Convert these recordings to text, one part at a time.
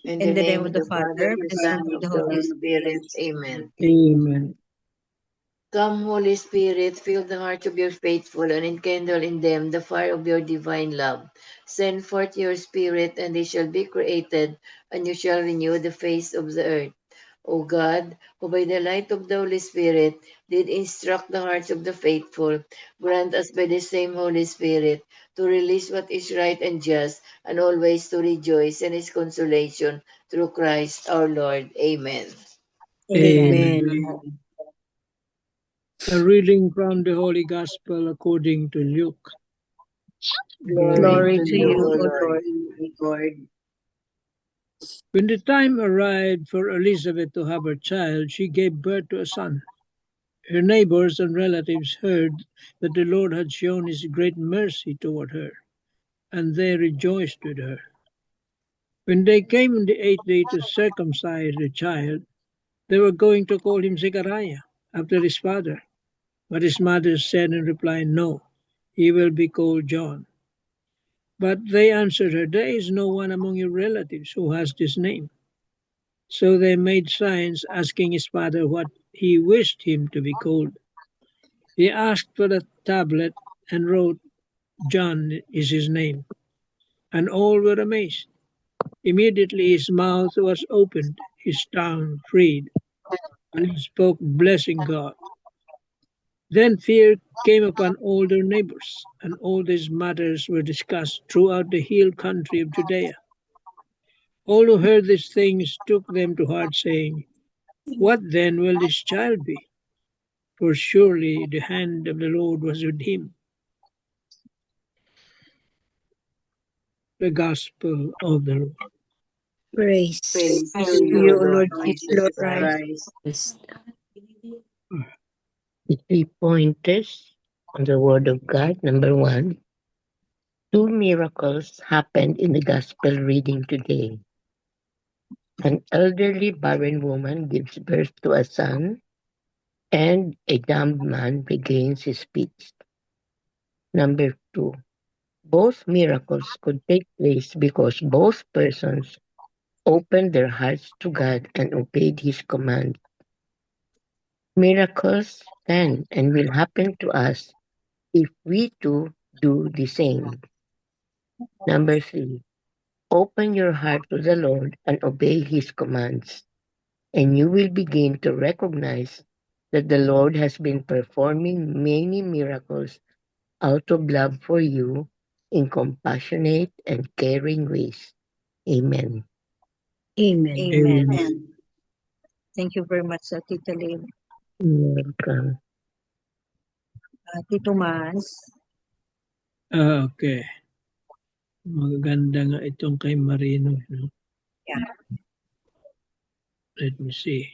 In the name of the Father, the Son, and the Holy Spirit. Amen. Amen. Come, Holy Spirit, fill the hearts of your faithful and enkindle in them the fire of your divine love. Send forth your Spirit, and they shall be created, and you shall renew the face of the earth. O God, who by the light of the Holy Spirit did instruct the hearts of the faithful, grant us by the same Holy Spirit to release what is right and just, and always to rejoice in His consolation through Christ our Lord. Amen. Amen. A reading from the Holy Gospel according to Luke. Glory to you, O Lord. When the time arrived for Elizabeth to have her child, she gave birth to a son. Her neighbors and relatives heard that the Lord had shown his great mercy toward her, and they rejoiced with her. When they came on the 8th day to circumcise the child, they were going to call him Zechariah, after his father. But his mother said in reply, "No, he will be called John." But they answered her, "There is no one among your relatives who has this name." So they made signs, asking his father what he wished him to be called. He asked for a tablet and wrote, "John is his name." And all were amazed. Immediately his mouth was opened, his tongue freed, and he spoke, blessing God. Then fear came upon all their neighbors, and all these matters were discussed throughout the hill country of Judea. All who heard these things took them to heart, saying, "What then will this child be? For surely the hand of the Lord was with him." The Gospel of the Lord. Praise to you, you, O Lord Jesus Jesus Christ. Christ. The 3 pointers on the Word of God. Number 1, 2 miracles happened in the Gospel reading today. An elderly barren woman gives birth to a son, and a dumb man regains his speech. Number 2, both miracles could take place because both persons opened their hearts to God and obeyed His command. Miracles can and will happen to us if we too do the same. Number 3, open your heart to the Lord and obey His commands, and you will begin to recognize that the Lord has been performing many miracles out of love for you in compassionate and caring ways. Amen. Amen. Amen. Thank you very much, Tita Lynn. Welcome. Tito Mas. Okay. Maganda nga itong kay Marino. No? Yeah. Let me see.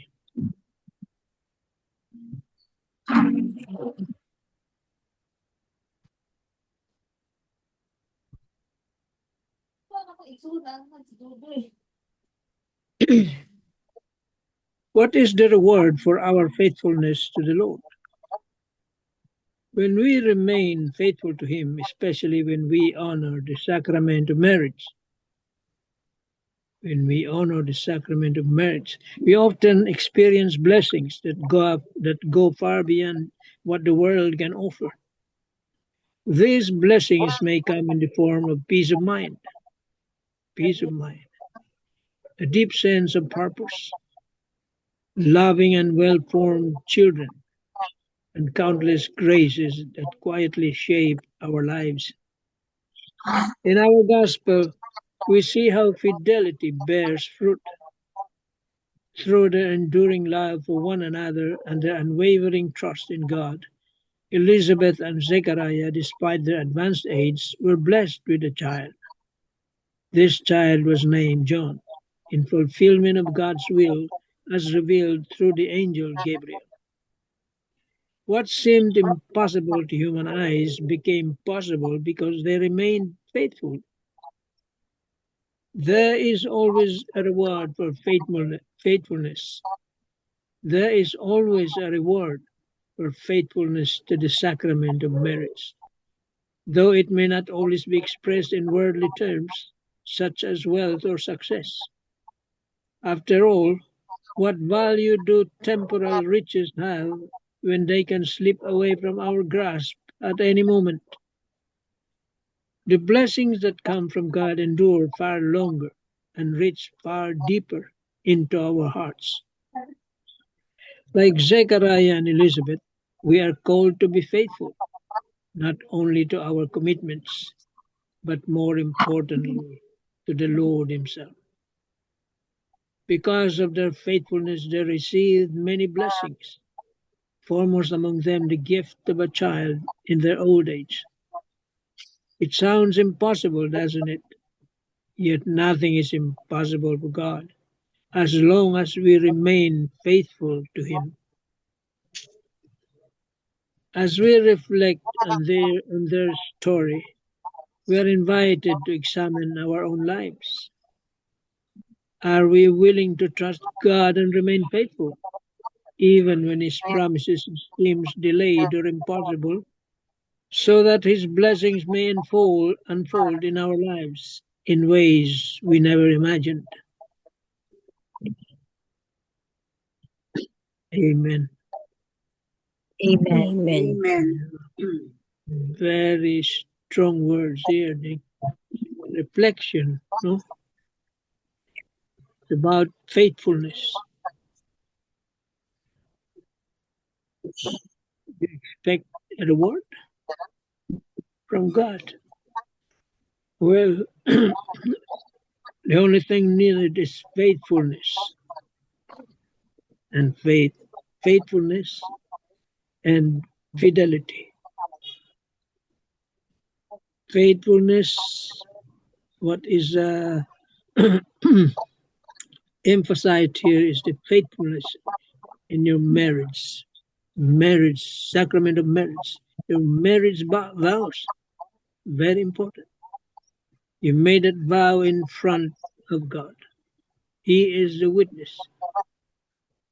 What is the reward for our faithfulness to the Lord? When we remain faithful to Him, especially when we honor the sacrament of marriage, we often experience blessings that go far beyond what the world can offer. These blessings may come in the form of peace of mind, a deep sense of purpose, loving and well-formed children, and countless graces that quietly shape our lives. In our gospel, we see how fidelity bears fruit through their enduring love for one another and their unwavering trust in God. Elizabeth and Zechariah, despite their advanced age, were blessed with a child. This child was named John, in fulfillment of God's will as revealed through the angel Gabriel. What seemed impossible to human eyes became possible because they remained faithful. There is always a reward for faithfulness. There is always a reward for faithfulness to the sacrament of marriage, though it may not always be expressed in worldly terms, such as wealth or success. After all, what value do temporal riches have when they can slip away from our grasp at any moment? The blessings that come from God endure far longer and reach far deeper into our hearts. Like Zechariah and Elizabeth, we are called to be faithful, not only to our commitments, but more importantly, to the Lord Himself. Because of their faithfulness, they received many blessings, foremost among them the gift of a child in their old age. It sounds impossible, doesn't it? Yet nothing is impossible for God, as long as we remain faithful to Him. As we reflect on their story, we are invited to examine our own lives. Are we willing to trust God and remain faithful, even when His promises seems delayed or impossible, so that His blessings may unfold in our lives in ways we never imagined? Amen. Amen. Amen. Very strong words here, Nick. Reflection, no? It's about faithfulness. You expect a reward from God. Well, the only thing needed is faithfulness and faithfulness and fidelity. Faithfulness, what is emphasized here is the faithfulness in your marriage, sacrament of marriage, your marriage vows, very important. You made that vow in front of God. He is the witness.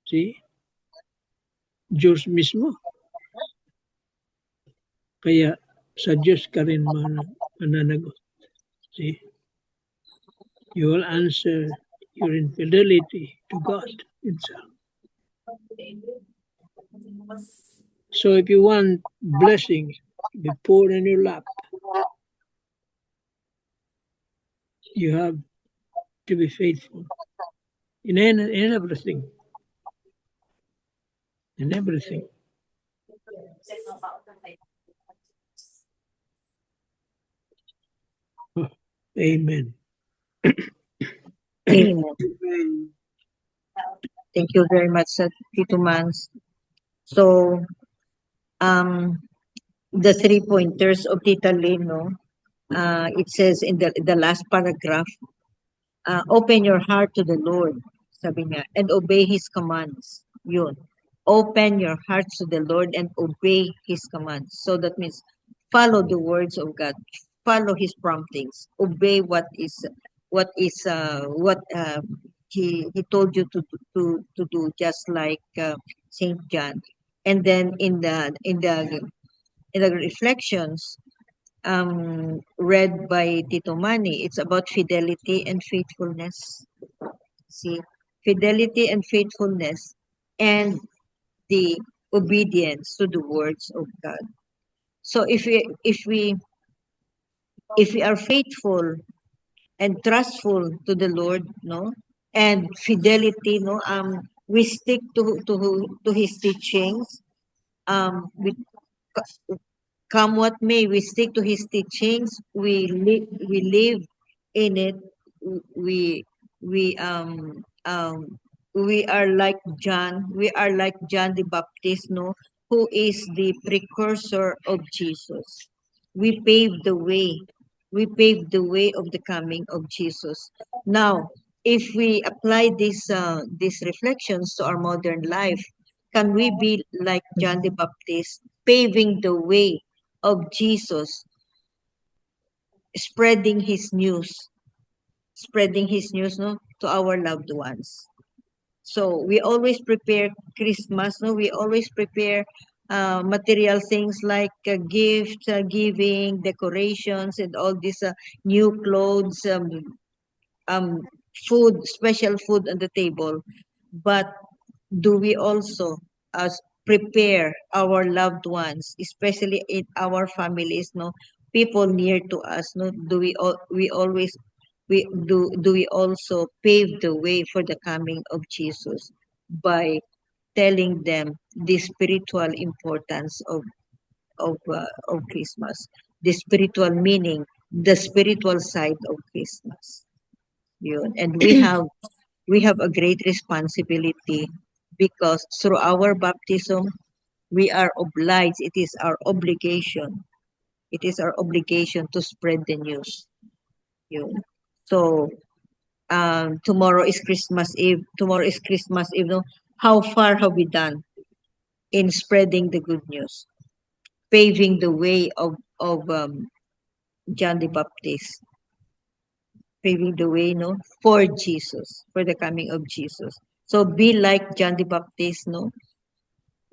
See? Diyos mismo. Kaya sa Diyos ka rin mananagot. See? You will answer your infidelity to God Himself. So if you want blessings to be poured in your lap, you have to be faithful in everything. In everything. Oh, amen. Amen. Amen. Thank you very much, Tito Mans. So, the 3 pointers of Tita Lynn, no? It says in the last paragraph, open your heart to the Lord, sabi niya, and obey His commands. Yun. Open your hearts to the Lord and obey His commands. So that means follow the words of God, follow His promptings, obey what He told you to do, just like Saint John. And then in the reflections read by Tito Manny, it's about fidelity and faithfulness. See, fidelity and faithfulness and the obedience to the words of God. So if we are faithful and trustful to the Lord, no, and fidelity, no, we stick to His teachings. We come what may, we stick to His teachings. We live in it. We we um um we are like John. We are like John the Baptist, no, who is the precursor of Jesus. We paved the way. We paved the way of the coming of Jesus. Now, if we apply these reflections to our modern life, can we be like John the Baptist, paving the way of Jesus, spreading His news, no, to our loved ones? So we always prepare Christmas, no? We always prepare material things like gifts, giving, decorations, and all these new clothes, food, special food on the table, but do we also prepare our loved ones, especially in our families, no, people near to us, no, we always do we also pave the way for the coming of Jesus by telling them the spiritual importance of Christmas, the spiritual meaning, the spiritual side of Christmas. Yun. And we have a great responsibility because through our baptism, we are obliged, it is our obligation. It is our obligation to spread the news. Yun. So, tomorrow is Christmas Eve. Tomorrow is Christmas Eve. No? How far have we done in spreading the good news? Paving the way of John the Baptist. Paving the way, no, for Jesus, for the coming of Jesus. So be like John the Baptist, no.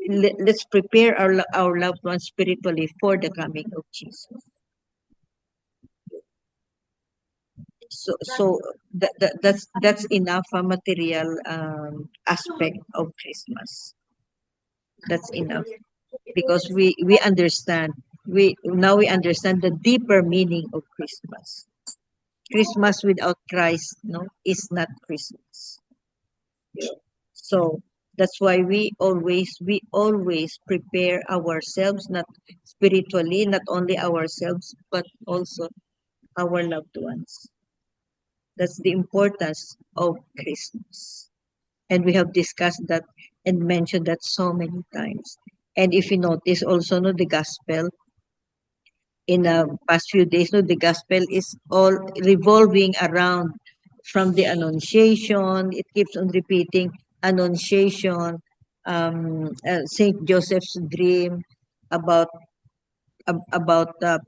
Let's prepare our loved ones spiritually for the coming of Jesus. So that's enough material aspect of Christmas. That's enough because we understand we understand the deeper meaning of Christmas. Christmas without Christ, no, is not Christmas. So that's why we always prepare ourselves, not spiritually, not only ourselves, but also our loved ones. That's the importance of Christmas. And we have discussed that and mentioned that so many times. And if you notice also, no, the gospel in the past few days, no, the gospel is all revolving around from the annunciation. It keeps on repeating annunciation, Saint Joseph's dream about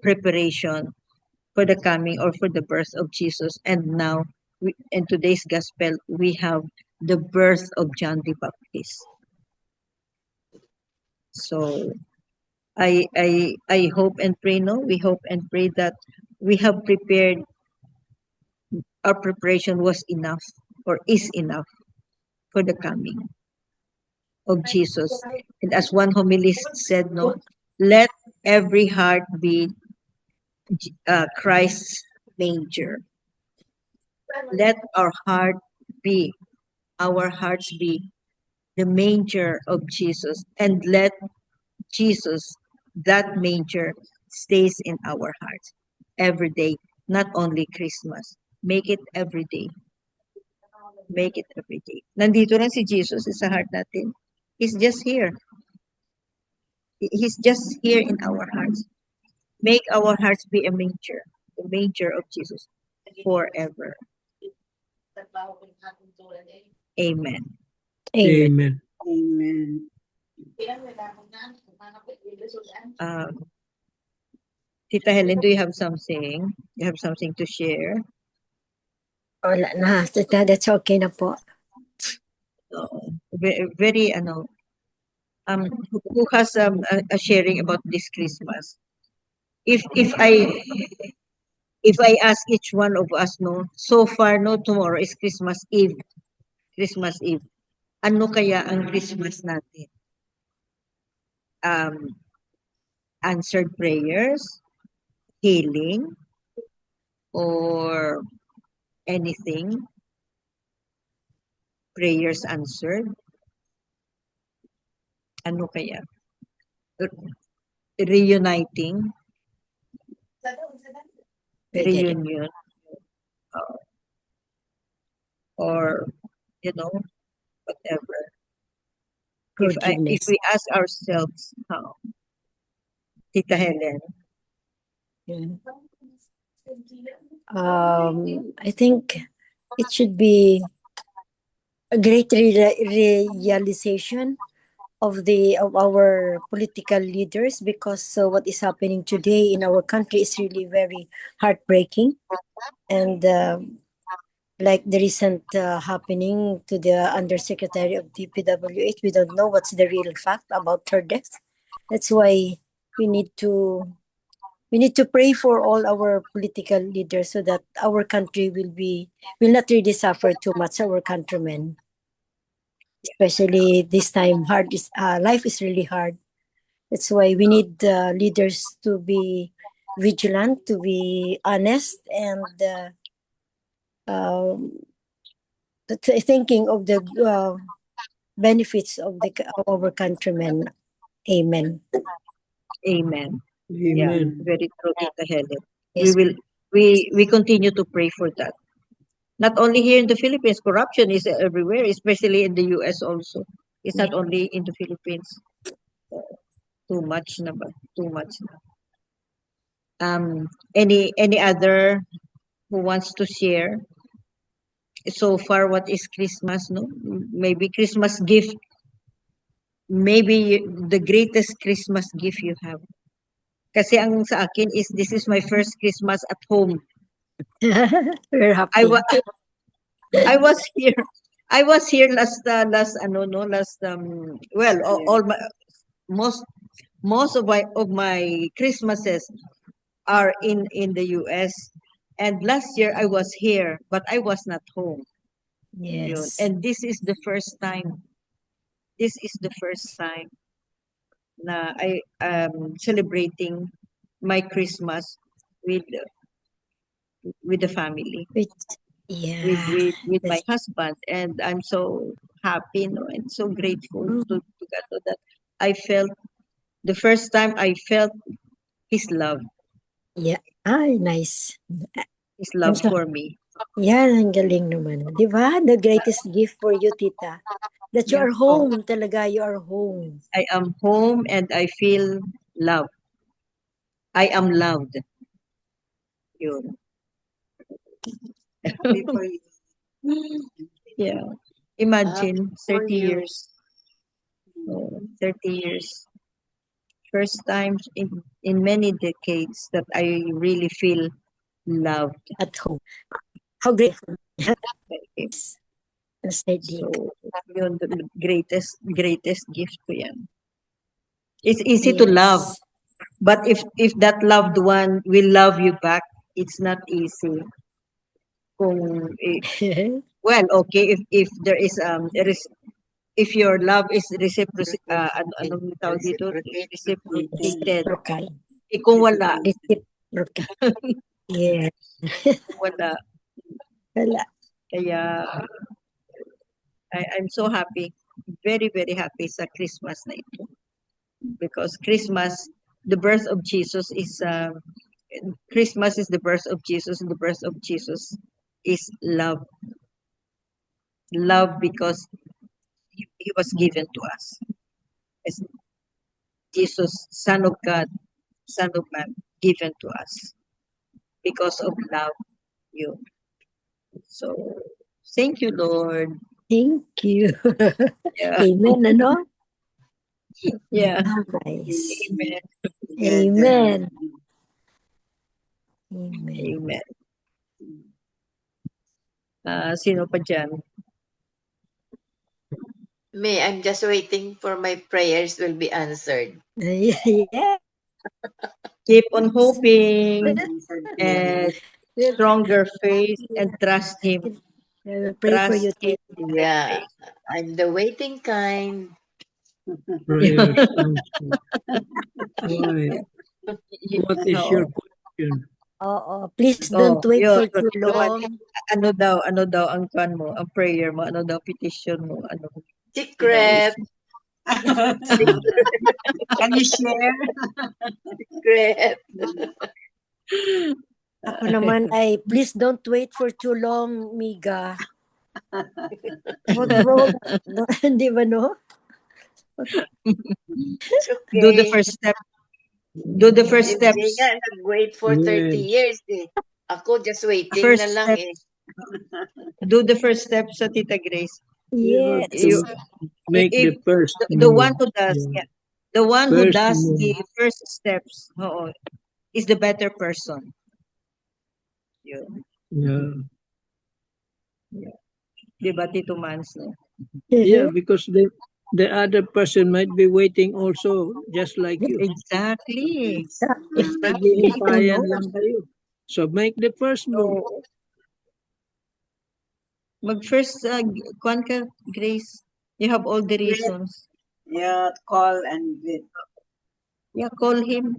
preparation for the coming or for the birth of Jesus. And now, in today's gospel, we have the birth of John the Baptist. So I hope and pray, no, we hope and pray that we have prepared, our preparation was enough or is enough for the coming of Jesus. And as one homilist said, no, let every heart be Christ's manger. Let our hearts be the manger of Jesus, and let Jesus, that manger, stays in our hearts every day, not only Christmas. Make it every day. Make it every day. Nandito lang si Jesus sa heart natin. He's just here. He's just here in our hearts. Make our hearts be a manger, the manger of Jesus forever. Amen. Amen. Amen. Tita Helen, do you have something? You have something to share? Wala na. That's okay na po. Very, who has a sharing about this Christmas? If I ask each one of us, no, so far, no, tomorrow is Christmas Eve. Christmas Eve. Ano kaya ang Christmas natin? Answered prayers, healing, or anything? Prayers answered? Ano kaya? Reuniting? Pwede rin. Reunion? Or, whatever. If Forgiveness. we ask ourselves, how? Tita Helen? Yeah. I think it should be a great realization of our political leaders, because what is happening today in our country is really very heartbreaking. And like the recent happening to the undersecretary of DPWH, we don't know what's the real fact about her death. That's why we need to we need to pray for all our political leaders so that our country will not really suffer too much, our countrymen. Especially this time, life is really hard. That's why we need leaders to be vigilant, to be honest, and thinking of the benefits of our countrymen. Amen. Amen. Yeah, Amen. very true, Tita Helen. Yes. We continue to pray for that. Not only here in the Philippines, corruption is everywhere, especially in the US also. It's not only in the Philippines. Too much na ba? Too much na. Any other who wants to share so far what is Christmas, no? Maybe Christmas gift, maybe the greatest Christmas gift you have. Kasi ang sa akin is this is my first Christmas at home. We're happy. I was here. I was here last well all my most of my Christmases are in the US, and last year I was here but I was not home. Yun. Yes. And this is the first time na I am celebrating my Christmas with the family, Yeah. with my husband, and I'm so happy, no, and so grateful to God that I felt the first time I felt his love Yeah. Ay, nice. so- for me. Yan, ang galing naman. Di ba? The greatest gift for you, tita. That you Yeah. are home talaga. You are home. I am home and I feel love. I am loved. Yun. Yeah. Imagine 30 years. 30 years. First time in many decades that I really feel loved. At home. How grateful. Okay. So, yun, the greatest gift ko yan. It's easy to love, but if that loved one will love you back, it's not easy. Well, okay, if there is if your love is reciprocated, reciprocated. Okay. Kung wala, Yeah. wala. Wala. Kaya I'm so happy, very very happy sa Christmas na ito, because Christmas, the birth of Jesus is Christmas is the birth of Jesus, and the birth of Jesus is love. Love because he was given to us as Jesus, Son of God, Son of Man, given to us because of love. You. So, thank you, Lord. Thank you. Yeah. Amen, ano? Yeah. Nice. Amen. Amen. Amen. Amen. Sino pa dyan? Me, I'm just waiting for my prayers will be answered. Yeah. Keep on hoping and stronger faith and trust Him. I will pray for you. Trust Him. Yeah, I'm the waiting kind. Prayers answered. Why? What is your question? Please don't wait yun. for too long. Ano daw ang kwan mo, ang prayer mo, ano daw petition mo, ano? Secret. Can you share? Secret. Ako naman ay, please don't wait for too long, Miga. Wag mo. Di ba, no? Okay. Do the first step. Do the first steps. Nga, nag-wait for 30 years eh. Ako just waiting First na lang step. eh. Do the first step sa Tita Grace. Yes. Make the first the move. one who does, Yeah. the one who First does move. the first steps, is the better person. Yun. Yeah. Diba, Tito Mans, no? Yeah, because the other person might be waiting also, just like you. Exactly. Exactly. Naglilipayan lang kayo. So make the first move. So, mag-first, kuwan ka, Grace. You have all the reasons. Yeah, call and wait. Yeah, call him.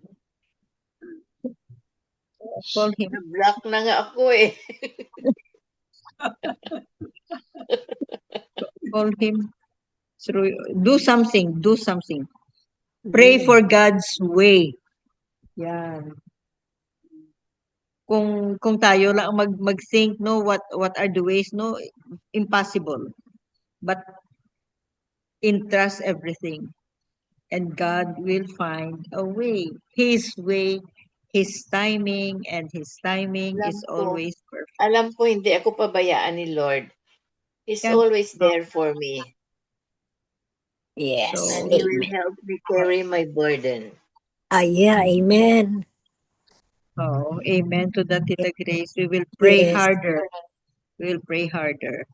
Call him. Na-block na nga ako eh. Call him. Through, do something. Do something. Pray for God's way. Yan. Kung tayo lang ang mag-think, no, what are the ways, no, impossible. But entrust everything. And God will find a way. His way, His timing, and His timing Alam is ko. always perfect. Alam ko hindi ako pabayaan ni Lord. He's Yeah. always there for me. Yes. So, And He will Amen. help me carry my burden. Yeah. Amen. oh, amen to that, Tita Grace. We will pray Yes. harder. We will pray harder.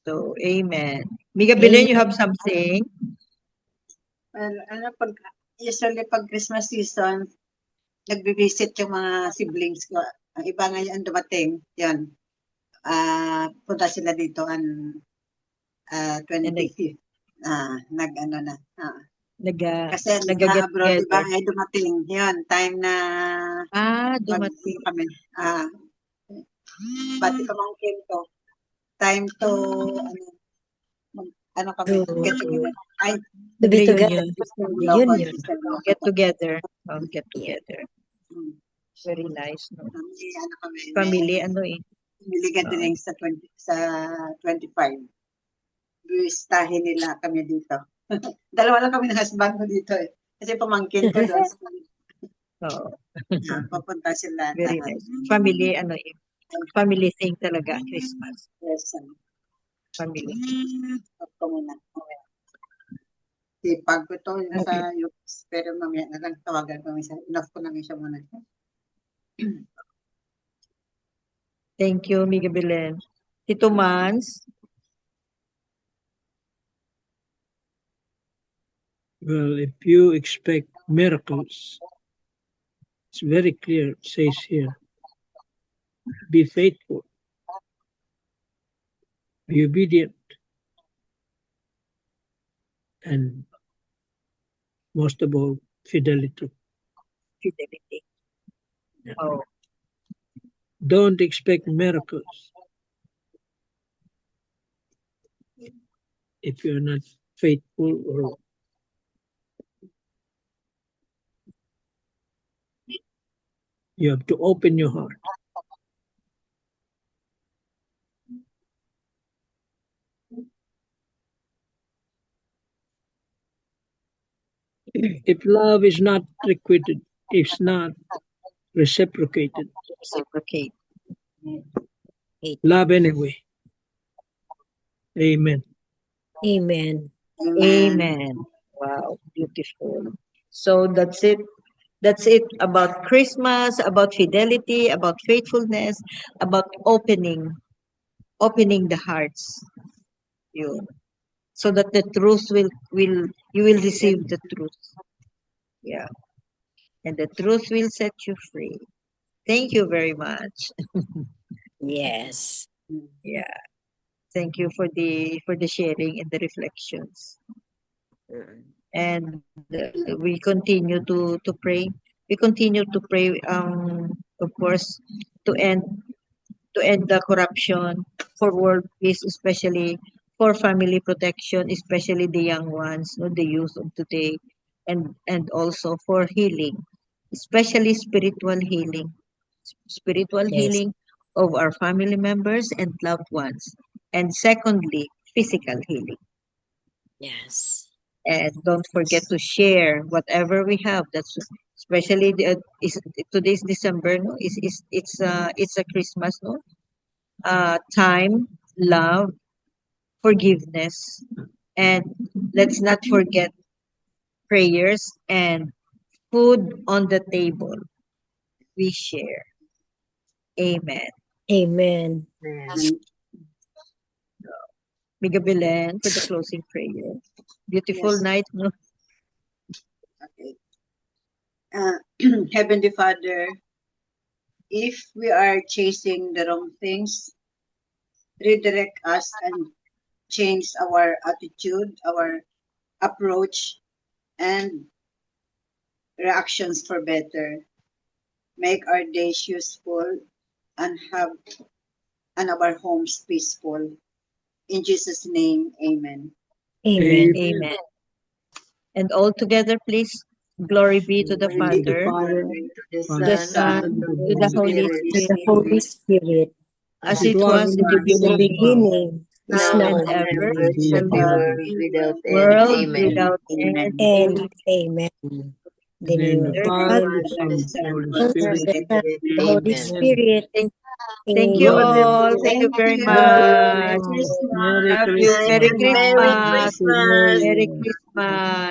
So, amen. Miga Belen, you have something? Well, usually pag Christmas season, nagbi-visit yung mga siblings ko. Ang iba ngayon dumating, yun. Punta sila dito on 25th. Nag-ano na. Kasi Nag-get abroad, di ba, together. ay dumating. Yun, time na Dumating. kami. Pati pamangkin ko. Time to, kami, get together. Ay, To be together. Reunion. Reunion. Get together. Get together. Very nice. No? kami. Family, ano eh. Family gathering sa 25. Bistahin nila kami dito. Dalawa lang kami ng husband ko dito eh. Kasi pamangkin ko doon. Oo. Papunta sila. Very nice. Family, ano eh. Family thing talaga, Christmas. Yes. Family. Stop ko muna. Okay. Sipag ko to yung sa US. Pero mamaya na lang tawagan ko siya. Enough ko namin siya muna. Thank you, Miga Belen. Tito Mans? Well, if you expect miracles, it's very clear, it says here, be faithful, be obedient, and most of all, fidelity. Fidelity. Oh. Don't expect miracles if you're not faithful or you have to open your heart. If love is not requited, it's not reciprocated. Reciprocate. Love anyway. Amen. Amen. Amen. Wow, beautiful. So that's it. That's it about Christmas, about fidelity, about faithfulness, about opening the hearts. You, so that the truth will you will receive the truth. Yeah. And the truth will set you free. Thank you very much. Yes. Yeah. Thank you for the sharing and the reflections. And we continue to pray. We continue to pray, of course, to end the corruption, for world peace, especially for family protection, especially the young ones, no, the youth of today, and also for healing, especially spiritual healing, Yes. of our family members and loved ones, and secondly, physical healing. Yes. And don't forget to share whatever we have. That's especially today's December, no? It's a Christmas, no? Time, love, forgiveness, and let's not forget prayers and food on the table. We share. Amen. Amen. Amen. Miga Belen for the closing prayer. Beautiful Yes. night, no? Okay. Heavenly Father, if we are chasing the wrong things, redirect us and change our attitude, our approach, and reactions for better. Make our days useful and our homes peaceful. In Jesus' name, amen. Amen. Amen. And all together, please, glory be to the Glory be to the Father, Father, to the to the Son, Son, and to to the the Holy Holy To the Spirit, Holy Spirit, Spirit, as As it it was was in in the the in the beginning, beginning, beginning, is now now now, and and ever, ever, shall shall be be Amen. world world without end. world Amen. without end. Amen. and Amen. amen. In The the name name of of the the Amen. Father, Father, the Father, Son, the and the Son, Holy and the and Spirit. Holy the Son, Spirit. the Holy Amen. Amen. Spirit. Thank you Amen. all. Wonderful. Thank you Thank very you. much. Merry Bye. Christmas. Merry Love you. Night Merry Christmas. and Merry Christmas. Happy Christmas. New Merry Year. Christmas.